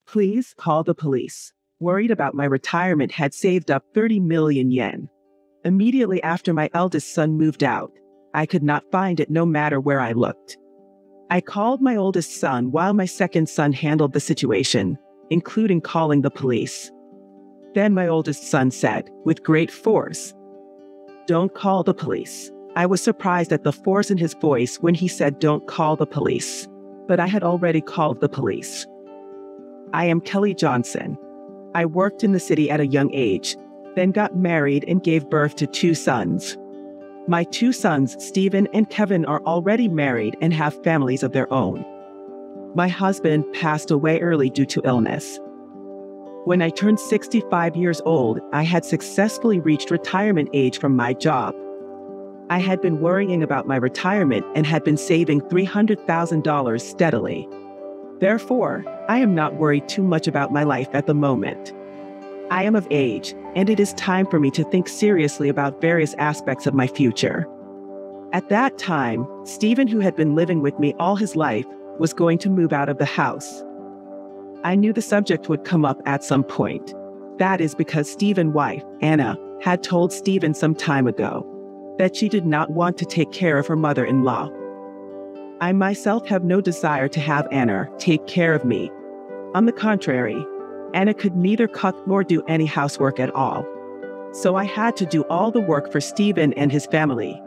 Please call the police. Worried about my retirement, had saved up 30 million yen. Immediately after my eldest son moved out, I could not find it no matter where I looked. I called my oldest son while my second son handled the situation, including calling the police. Then my oldest son said, with great force, "Don't call the police." I was surprised at the force in his voice when he said, "Don't call the police." But I had already called the police. I am Kelly Johnson. I worked in the city at a young age, then got married and gave birth to 2 sons. My 2 sons, Stephen and Kevin, are already married and have families of their own. My husband passed away early due to illness. When I turned 65 years old, I had successfully reached retirement age from my job. I had been worrying about my retirement and had been saving $300,000 steadily. Therefore, I am not worried too much about my life at the moment. I am of age, and it is time for me to think seriously about various aspects of my future. At that time, Stephen, who had been living with me all his life, was going to move out of the house. I knew the subject would come up at some point. That is because Stephen's wife, Anna, had told Stephen some time ago that she did not want to take care of her mother-in-law. I myself have no desire to have Anna take care of me. On the contrary, Anna could neither cook nor do any housework at all. So I had to do all the work for Stephen and his family.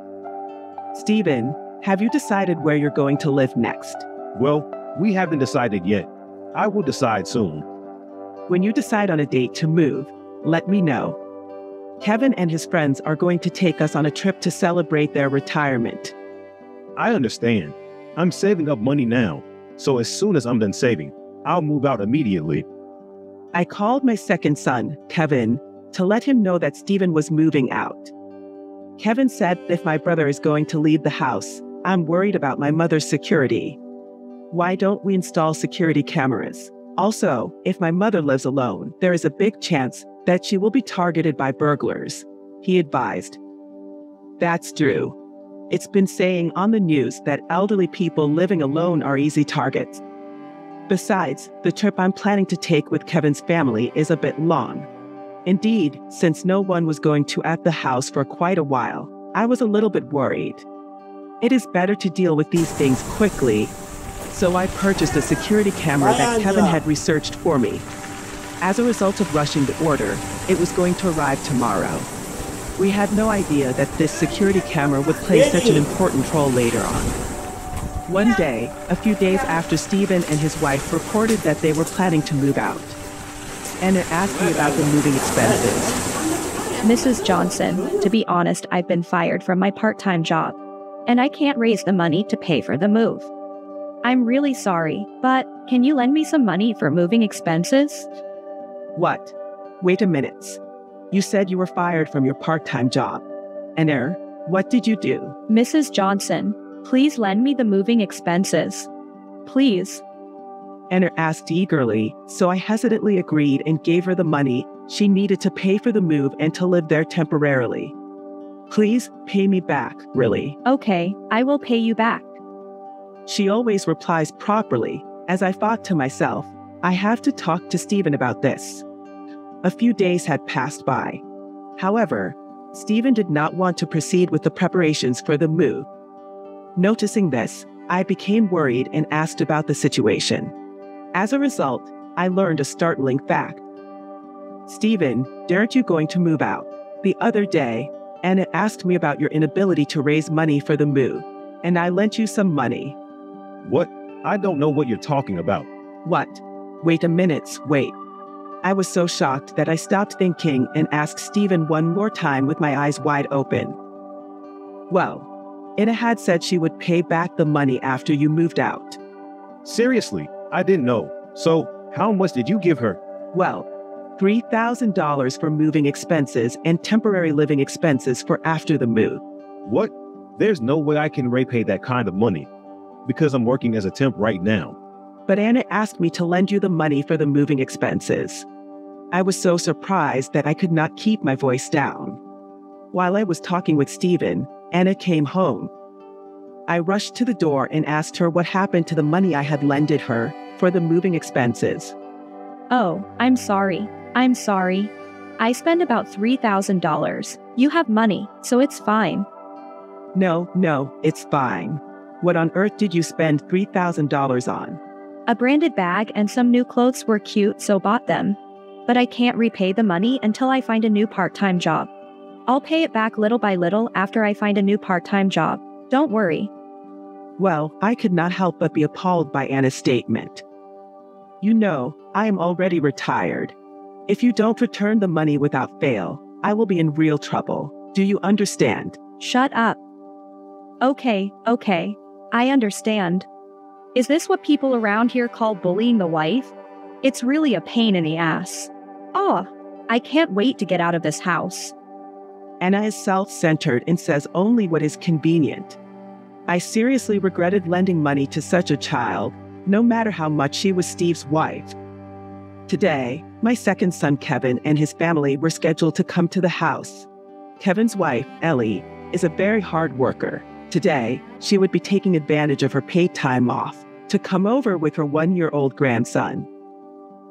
Stephen, have you decided where you're going to live next? Well, we haven't decided yet. I will decide soon. When you decide on a date to move, let me know. Kevin and his friends are going to take us on a trip to celebrate their retirement. I understand. I'm saving up money now, so as soon as I'm done saving, I'll move out immediately. I called my second son, Kevin, to let him know that Stephen was moving out. Kevin said, "If my brother is going to leave the house, I'm worried about my mother's security. Why don't we install security cameras? Also, if my mother lives alone, there is a big chance that she will be targeted by burglars," he advised. That's true. It's been saying on the news that elderly people living alone are easy targets. Besides, the trip I'm planning to take with Kevin's family is a bit long. Indeed, since no one was going to at the house for quite a while, I was a little bit worried. It is better to deal with these things quickly, so I purchased a security camera that Kevin had researched for me. As a result of rushing the order, it was going to arrive tomorrow. We had no idea that this security camera would play such an important role later on. One day, a few days after Stephen and his wife reported that they were planning to move out, Anna asked me about the moving expenses. Mrs. Johnson, to be honest, I've been fired from my part-time job, and I can't raise the money to pay for the move. I'm really sorry, but can you lend me some money for moving expenses? What? Wait a minute. You said you were fired from your part-time job. Anna, what did you do? Mrs. Johnson, please lend me the moving expenses. Please. Anna asked eagerly, so I hesitantly agreed and gave her the money she needed to pay for the move and to live there temporarily. Please pay me back, really. Okay, I will pay you back. She always replies properly, as I thought to myself, I have to talk to Stephen about this. A few days had passed by. However, Stephen did not want to proceed with the preparations for the move. Noticing this, I became worried and asked about the situation. As a result, I learned a startling fact. Stephen, aren't you going to move out? The other day, Anna asked me about your inability to raise money for the move, and I lent you some money. What? I don't know what you're talking about. What? Wait a minute, wait. I was so shocked that I stopped thinking and asked Stephen one more time with my eyes wide open. Well, Anna had said she would pay back the money after you moved out. Seriously, I didn't know. So, how much did you give her? Well, $3,000 for moving expenses and temporary living expenses for after the move. What? There's no way I can repay that kind of money, because I'm working as a temp right now. But Anna asked me to lend you the money for the moving expenses. I was so surprised that I could not keep my voice down. While I was talking with Stephen, Anna came home. I rushed to the door and asked her what happened to the money I had lended her for the moving expenses. Oh, I'm sorry. I'm sorry. I spend about $3,000. You have money, so it's fine. No, it's fine. What on earth did you spend $3,000 on? A branded bag and some new clothes were cute, so bought them. But I can't repay the money until I find a new part-time job. I'll pay it back little by little after I find a new part-time job. Don't worry. Well, I could not help but be appalled by Anna's statement. You know, I am already retired. If you don't return the money without fail, I will be in real trouble. Do you understand? Shut up. Okay. I understand. Is this what people around here call bullying the wife? It's really a pain in the ass. Oh, I can't wait to get out of this house. Anna is self-centered and says only what is convenient. I seriously regretted lending money to such a child, no matter how much she was Steve's wife. Today, my second son Kevin and his family were scheduled to come to the house. Kevin's wife, Ellie, is a very hard worker. Today, she would be taking advantage of her paid time off to come over with her 1-year-old grandson.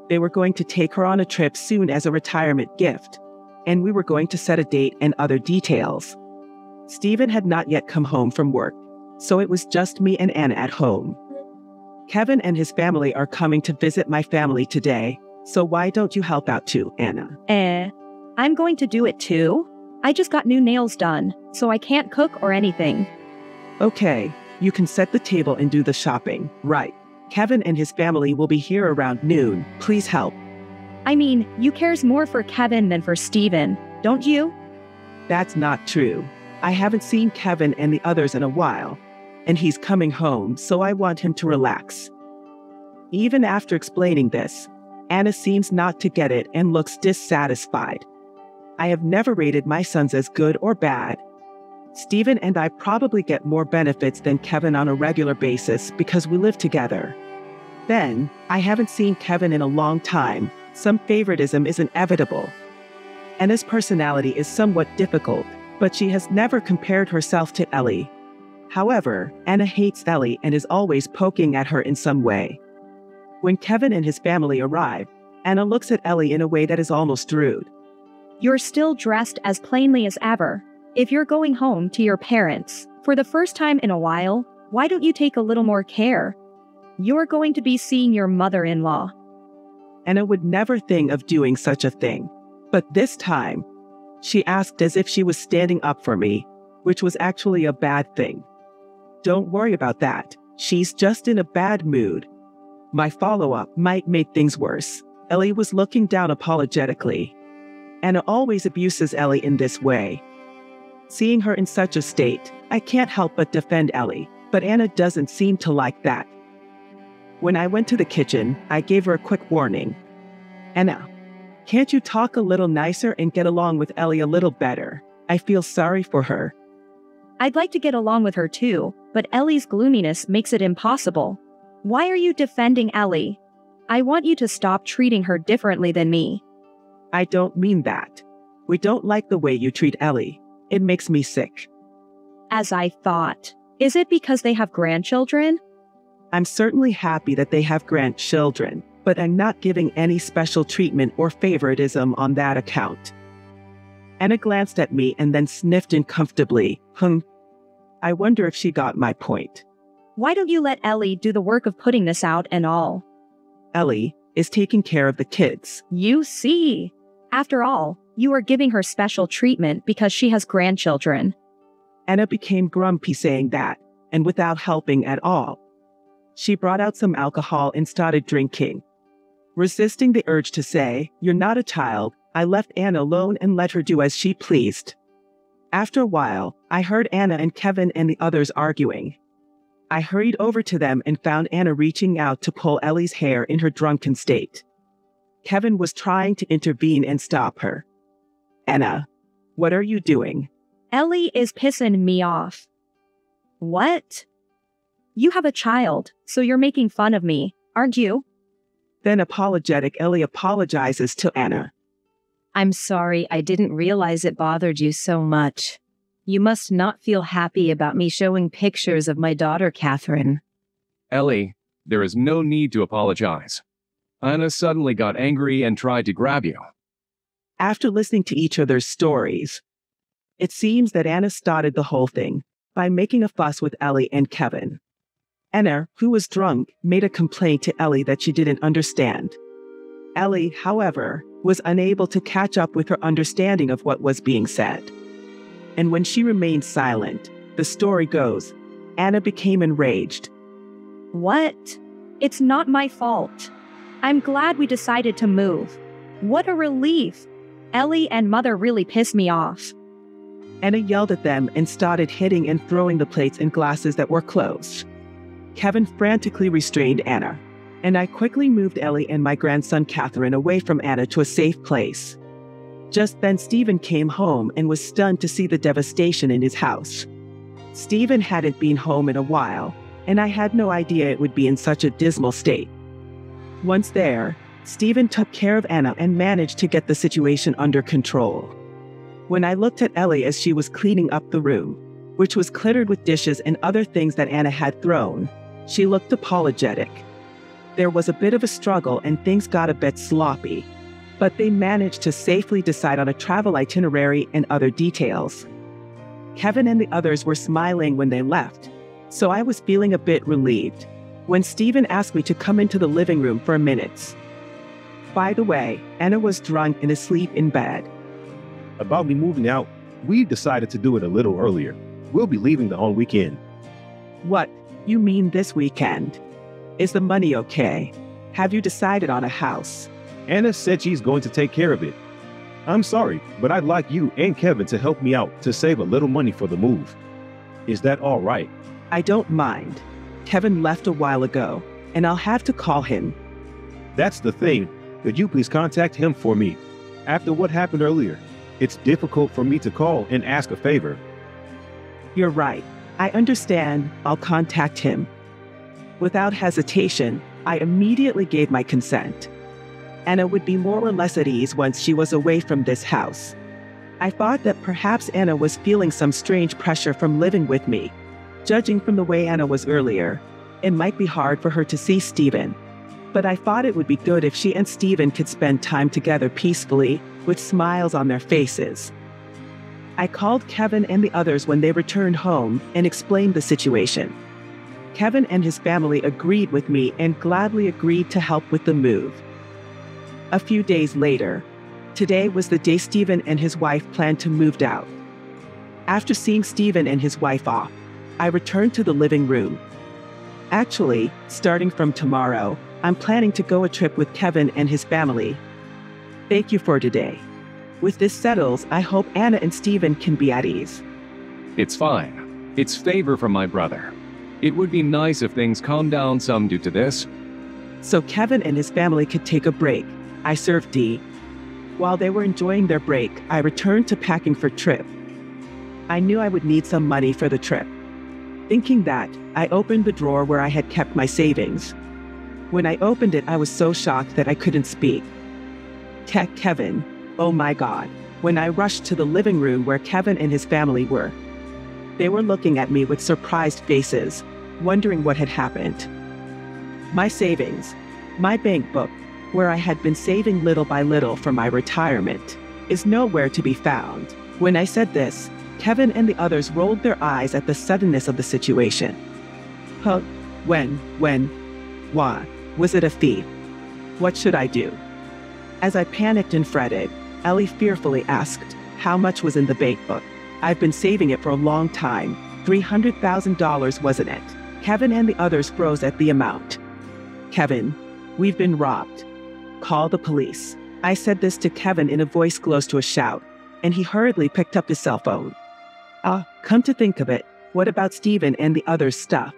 They were going to take her on a trip soon as a retirement gift, and we were going to set a date and other details. Stephen had not yet come home from work, so it was just me and Anna at home. Kevin and his family are coming to visit my family today, so why don't you help out too, Anna? I'm going to do it too. I just got new nails done, so I can't cook or anything. Okay, you can set the table and do the shopping, right? Kevin and his family will be here around noon. Please help. I mean, you cares more for Kevin than for Steven, don't you? That's not true. I haven't seen Kevin and the others in a while, and he's coming home, so I want him to relax. Even after explaining this, Anna seems not to get it and looks dissatisfied. I have never rated my sons as good or bad. Stephen and I probably get more benefits than Kevin on a regular basis because we live together. Then, I haven't seen Kevin in a long time. Some favoritism is inevitable. Anna's personality is somewhat difficult, but she has never compared herself to Ellie. However, Anna hates Ellie and is always poking at her in some way. When Kevin and his family arrive, Anna looks at Ellie in a way that is almost rude. You're still dressed as plainly as ever. If you're going home to your parents for the first time in a while, why don't you take a little more care? You're going to be seeing your mother-in-law. Anna would never think of doing such a thing. But this time, she asked as if she was standing up for me, which was actually a bad thing. Don't worry about that. She's just in a bad mood. My follow-up might make things worse. Ellie was looking down apologetically. Anna always abuses Ellie in this way. Seeing her in such a state, I can't help but defend Ellie, but Anna doesn't seem to like that. When I went to the kitchen, I gave her a quick warning. Anna, can't you talk a little nicer and get along with Ellie a little better? I feel sorry for her. I'd like to get along with her too, but Ellie's gloominess makes it impossible. Why are you defending Ellie? I want you to stop treating her differently than me. I don't mean that. We don't like the way you treat Ellie. It makes me sick. As I thought. Is it because they have grandchildren? I'm certainly happy that they have grandchildren, but I'm not giving any special treatment or favoritism on that account. Anna glanced at me and then sniffed uncomfortably. I wonder if she got my point. Why don't you let Ellie do the work of putting this out and all? Ellie is taking care of the kids. You see. After all, you are giving her special treatment because she has grandchildren. Anna became grumpy saying that, and without helping at all. She brought out some alcohol and started drinking. Resisting the urge to say, "You're not a child," I left Anna alone and let her do as she pleased. After a while, I heard Anna and Kevin and the others arguing. I hurried over to them and found Anna reaching out to pull Ellie's hair in her drunken state. Kevin was trying to intervene and stop her. Anna, what are you doing? Ellie is pissing me off. What? You have a child, so you're making fun of me, aren't you? Then apologetic Ellie apologizes to Anna. I'm sorry, I didn't realize it bothered you so much. You must not feel happy about me showing pictures of my daughter, Catherine. Ellie, there is no need to apologize. Anna suddenly got angry and tried to grab you. After listening to each other's stories, it seems that Anna started the whole thing by making a fuss with Ellie and Kevin. Anna, who was drunk, made a complaint to Ellie that she didn't understand. Ellie, however, was unable to catch up with her understanding of what was being said. And when she remained silent, the story goes, Anna became enraged. What? It's not my fault. I'm glad we decided to move. What a relief. Ellie and Mother really pissed me off. Anna yelled at them and started hitting and throwing the plates and glasses that were closed. Kevin frantically restrained Anna, and I quickly moved Ellie and my grandson Catherine away from Anna to a safe place. Just then Stephen came home and was stunned to see the devastation in his house. Stephen hadn't been home in a while, and I had no idea it would be in such a dismal state. Once there, Stephen took care of Anna and managed to get the situation under control. When I looked at Ellie as she was cleaning up the room, which was cluttered with dishes and other things that Anna had thrown, she looked apologetic. There was a bit of a struggle and things got a bit sloppy, but they managed to safely decide on a travel itinerary and other details. Kevin and the others were smiling when they left, so I was feeling a bit relieved when Stephen asked me to come into the living room for a minute. By the way, Anna was drunk and asleep in bed. About me moving out, we decided to do it a little earlier. We'll be leaving on weekend. What? You mean this weekend? Is the money okay? Have you decided on a house? Anna said she's going to take care of it. I'm sorry, but I'd like you and Kevin to help me out to save a little money for the move. Is that all right? I don't mind. Kevin left a while ago, and I'll have to call him. That's the thing. Could you please contact him for me? After what happened earlier, it's difficult for me to call and ask a favor. You're right. I understand. I'll contact him. Without hesitation, I immediately gave my consent. Anna would be more or less at ease once she was away from this house. I thought that perhaps Anna was feeling some strange pressure from living with me. Judging from the way Anna was earlier, it might be hard for her to see Stephen. But I thought it would be good if she and Stephen could spend time together peacefully, with smiles on their faces. I called Kevin and the others when they returned home and explained the situation. Kevin and his family agreed with me and gladly agreed to help with the move. A few days later, today was the day Stephen and his wife planned to move out. After seeing Stephen and his wife off, I returned to the living room. Actually, starting from tomorrow, I'm planning to go a trip with Kevin and his family. Thank you for today. With this settles, I hope Anna and Stephen can be at ease. It's fine. It's favor from my brother. It would be nice if things calm down some due to this. So Kevin and his family could take a break. I served tea. While they were enjoying their break, I returned to packing for trip. I knew I would need some money for the trip. Thinking that, I opened the drawer where I had kept my savings. When I opened it, I was so shocked that I couldn't speak. Kevin, oh my God, when I rushed to the living room where Kevin and his family were. They were looking at me with surprised faces, wondering what had happened. My savings, my bank book, where I had been saving little by little for my retirement, is nowhere to be found. When I said this, Kevin and the others rolled their eyes at the suddenness of the situation. Huh? When? Why? Was it a thief? What should I do? As I panicked and fretted, Ellie fearfully asked, how much was in the bank book? I've been saving it for a long time. $300,000, wasn't it? Kevin and the others froze at the amount. Kevin, we've been robbed. Call the police. I said this to Kevin in a voice close to a shout, and he hurriedly picked up his cell phone. Come to think of it, what about Stephen and the other stuff?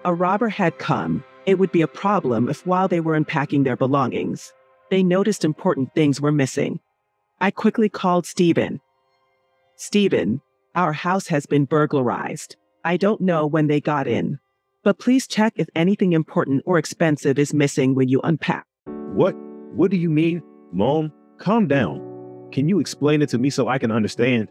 A robber had come. It would be a problem if while they were unpacking their belongings, they noticed important things were missing. I quickly called Stephen. Stephen, our house has been burglarized. I don't know when they got in, but please check if anything important or expensive is missing when you unpack. What? What do you mean? Mom, calm down. Can you explain it to me so I can understand?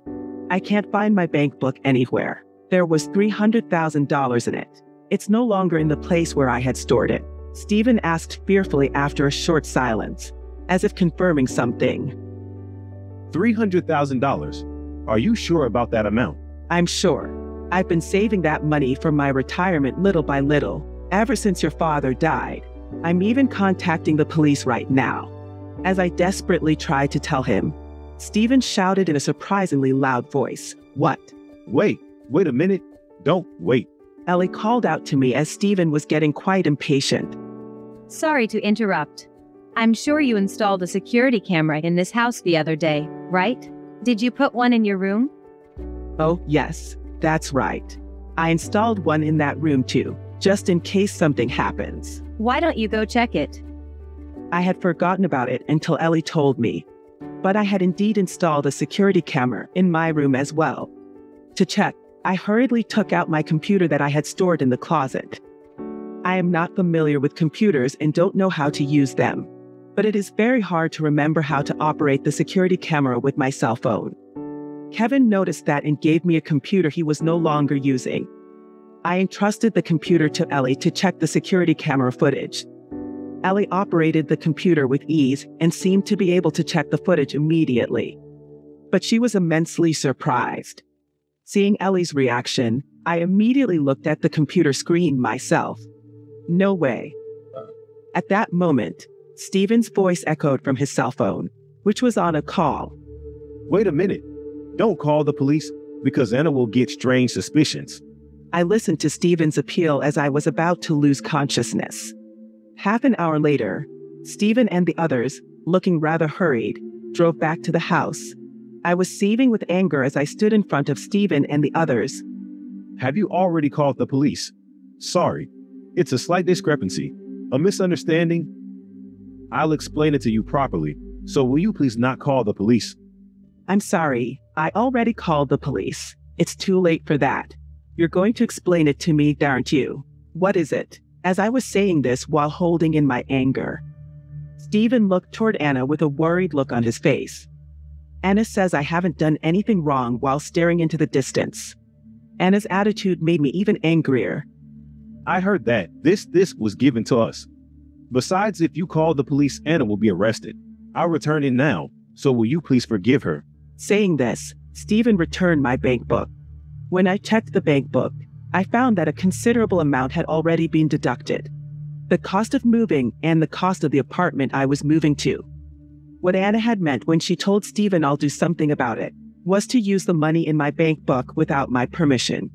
I can't find my bank book anywhere. There was $300,000 in it. It's no longer in the place where I had stored it. Stephen asked fearfully after a short silence, as if confirming something. $300,000. Are you sure about that amount? I'm sure. I've been saving that money for my retirement little by little, ever since your father died. I'm even contacting the police right now. As I desperately tried to tell him, Stephen shouted in a surprisingly loud voice, "What?" Wait a minute. Don't wait. Ellie called out to me as Stephen was getting quite impatient. Sorry to interrupt. I'm sure you installed a security camera in this house the other day, right? Did you put one in your room? Oh, yes, that's right. I installed one in that room too, just in case something happens. Why don't you go check it? I had forgotten about it until Ellie told me, but I had indeed installed a security camera in my room as well. To check, I hurriedly took out my computer that I had stored in the closet. I am not familiar with computers and don't know how to use them, but it is very hard to remember how to operate the security camera with my cell phone. Kevin noticed that and gave me a computer he was no longer using. I entrusted the computer to Ellie to check the security camera footage. Ellie operated the computer with ease and seemed to be able to check the footage immediately. But she was immensely surprised. Seeing Ellie's reaction, I immediately looked at the computer screen myself. No way. At that moment, Stephen's voice echoed from his cell phone, which was on a call. Wait a minute. Don't call the police, because Anna will get strange suspicions. I listened to Stephen's appeal as I was about to lose consciousness. Half an hour later, Stephen and the others, looking rather hurried, drove back to the house. I was seething with anger as I stood in front of Stephen and the others. Have you already called the police? Sorry. It's a slight discrepancy. A misunderstanding. I'll explain it to you properly, so will you please not call the police? I'm sorry. I already called the police. It's too late for that. You're going to explain it to me, aren't you? What is it? As I was saying this while holding in my anger, Stephen looked toward Anna with a worried look on his face. Anna says I haven't done anything wrong while staring into the distance. Anna's attitude made me even angrier. I heard that. This was given to us. Besides, if you call the police, Anna will be arrested. I'll return it now, so will you please forgive her? Saying this, Stephen returned my bank book. When I checked the bank book, I found that a considerable amount had already been deducted. The cost of moving and the cost of the apartment I was moving to. What Anna had meant when she told Stephen I'll do something about it was to use the money in my bank book without my permission.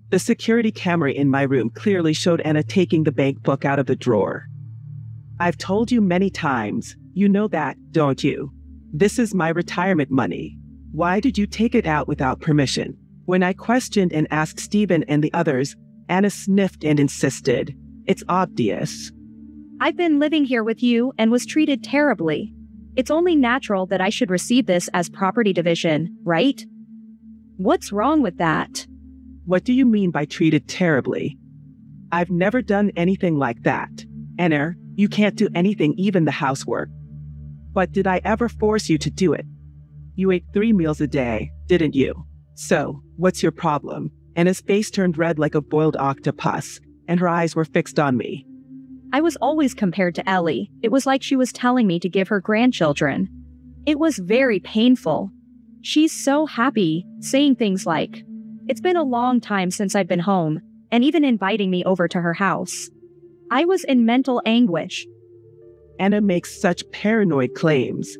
The security camera in my room clearly showed Anna taking the bank book out of the drawer. I've told you many times, you know that, don't you? This is my retirement money. Why did you take it out without permission? When I questioned and asked Stephen and the others, Anna sniffed and insisted. It's obvious. I've been living here with you and was treated terribly. It's only natural that I should receive this as property division, right? What's wrong with that? What do you mean by treated terribly? I've never done anything like that. Anna, you can't do anything, even the housework. But did I ever force you to do it? You ate 3 meals a day, didn't you? So, what's your problem? Anna's face turned red like a boiled octopus, and her eyes were fixed on me. I was always compared to Ellie. It was like she was telling me to give her grandchildren. It was very painful. She's so happy, saying things like, "It's been a long time since I've been home," and even inviting me over to her house. I was in mental anguish. Anna makes such paranoid claims.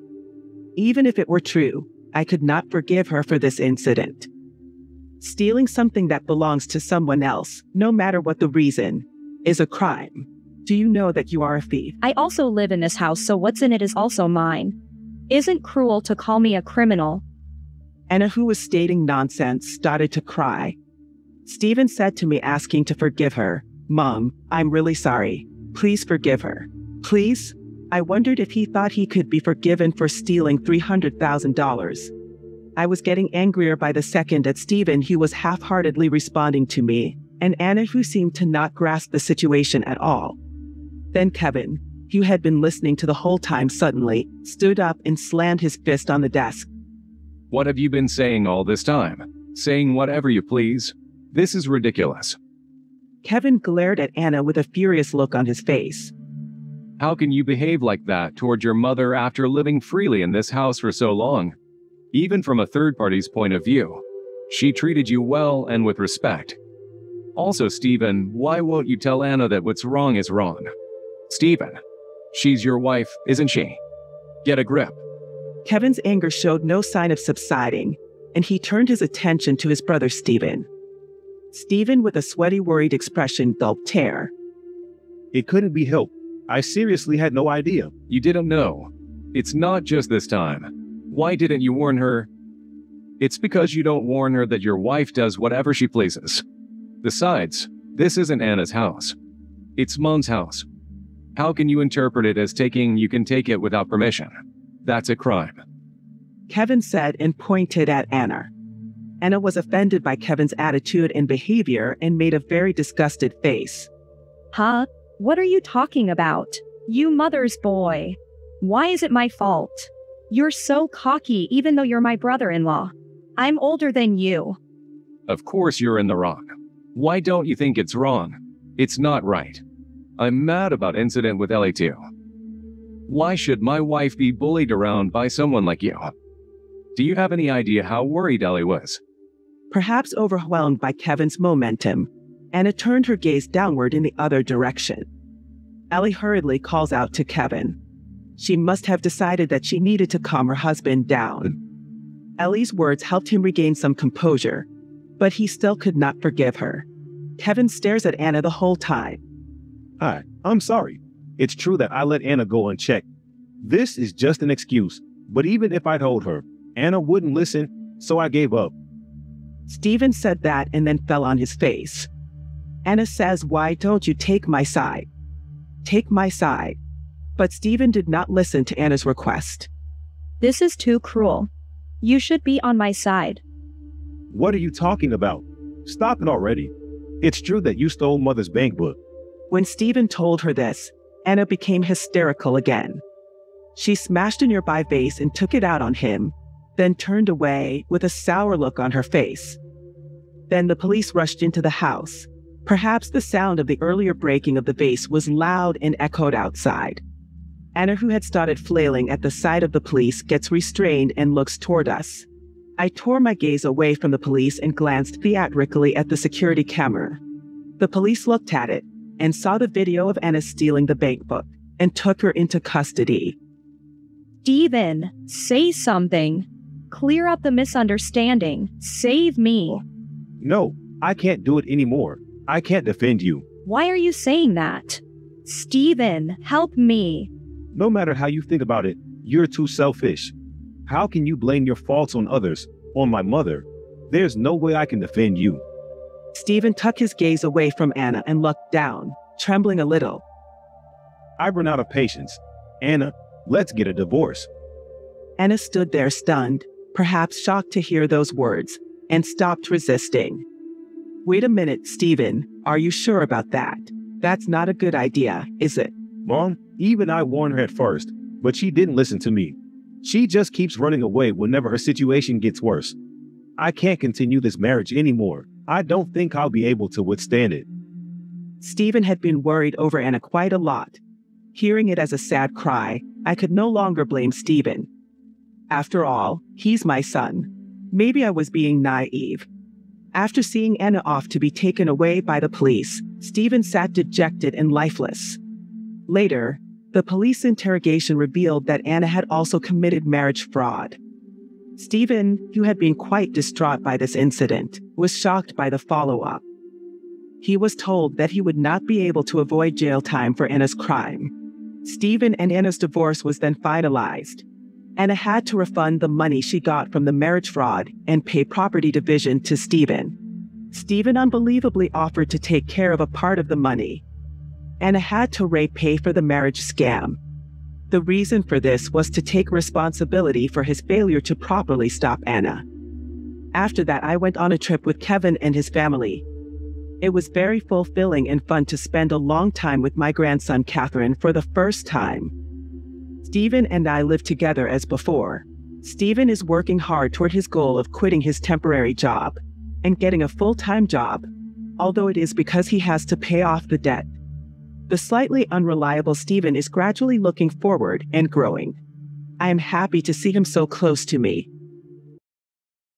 Even if it were true, I could not forgive her for this incident. Stealing something that belongs to someone else, no matter what the reason, is a crime. Do you know that you are a thief? I also live in this house, so what's in it is also mine. Isn't cruel to call me a criminal. Anna, who was stating nonsense, started to cry. Stephen said to me, asking to forgive her, "Mom, I'm really sorry. Please forgive her. Please?" I wondered if he thought he could be forgiven for stealing $300,000. I was getting angrier by the second at Stephen, who was half-heartedly responding to me, and Anna, who seemed to not grasp the situation at all. Then Kevin, who had been listening to the whole time, suddenly stood up and slammed his fist on the desk. What have you been saying all this time? Saying whatever you please? This is ridiculous. Kevin glared at Anna with a furious look on his face. How can you behave like that toward your mother after living freely in this house for so long? Even from a third party's point of view, she treated you well and with respect. Also, Stephen, why won't you tell Anna that what's wrong is wrong? Stephen, she's your wife, isn't she? Get a grip. Kevin's anger showed no sign of subsiding, and he turned his attention to his brother Stephen. Stephen, with a sweaty, worried expression, gulped tear. It couldn't be helped. I seriously had no idea. You didn't know. It's not just this time. Why didn't you warn her? It's because you don't warn her that your wife does whatever she pleases. Besides, this isn't Anna's house. It's Mom's house. How can you interpret it as you can take it without permission? That's a crime. Kevin said and pointed at Anna. Anna was offended by Kevin's attitude and behavior and made a very disgusted face. Huh? What are you talking about? You mother's boy. Why is it my fault? You're so cocky even though you're my brother-in-law. I'm older than you. Of course you're in the wrong. Why don't you think it's wrong? It's not right. I'm mad about incident with Ellie too. Why should my wife be bullied around by someone like you? Do you have any idea how worried Ellie was? Perhaps overwhelmed by Kevin's momentum, Anna turned her gaze downward in the other direction. Ellie hurriedly calls out to Kevin. She must have decided that she needed to calm her husband down. Ellie's words helped him regain some composure, but he still could not forgive her. Kevin stares at Anna the whole time. Hi, I'm sorry. It's true that I let Anna go unchecked. This is just an excuse, but even if I told her, Anna wouldn't listen, so I gave up. Stephen said that and then fell on his face. Anna says, "Why don't you take my side? Take my side." But Stephen did not listen to Anna's request. This is too cruel. You should be on my side. What are you talking about? Stop it already. It's true that you stole Mother's bank book. When Stephen told her this, Anna became hysterical again. She smashed a nearby vase and took it out on him, then turned away with a sour look on her face. Then the police rushed into the house. Perhaps the sound of the earlier breaking of the vase was loud and echoed outside. Anna, who had started flailing at the sight of the police, gets restrained and looks toward us. I tore my gaze away from the police and glanced theatrically at the security camera. The police looked at it and saw the video of Anna stealing the bank book and took her into custody. Stephen, say something. Clear up the misunderstanding. Save me. No, I can't do it anymore. I can't defend you. Why are you saying that? Stephen, help me. No matter how you think about it, you're too selfish. How can you blame your faults on others, on my mother? There's no way I can defend you. Stephen took his gaze away from Anna and looked down, trembling a little. I've run out of patience. Anna, let's get a divorce. Anna stood there stunned, perhaps shocked to hear those words, and stopped resisting. Wait a minute, Stephen, are you sure about that? That's not a good idea, is it? Mom, even I warned her at first, but she didn't listen to me. She just keeps running away whenever her situation gets worse. I can't continue this marriage anymore. I don't think I'll be able to withstand it. Stephen had been worried over Anna quite a lot. Hearing it as a sad cry, I could no longer blame Stephen. After all, he's my son. Maybe I was being naive. After seeing Anna off to be taken away by the police, Stephen sat dejected and lifeless. Later, the police interrogation revealed that Anna had also committed marriage fraud. Stephen, who had been quite distraught by this incident, was shocked by the follow-up. He was told that he would not be able to avoid jail time for Anna's crime. Stephen and Anna's divorce was then finalized. Anna had to refund the money she got from the marriage fraud and pay property division to Stephen. Stephen unbelievably offered to take care of a part of the money. Anna had to repay for the marriage scam. The reason for this was to take responsibility for his failure to properly stop Anna. After that, I went on a trip with Kevin and his family. It was very fulfilling and fun to spend a long time with my grandson Catherine for the first time. Stephen and I live together as before. Stephen is working hard toward his goal of quitting his temporary job and getting a full-time job, although it is because he has to pay off the debt. The slightly unreliable Stephen is gradually looking forward and growing. I am happy to see him so close to me.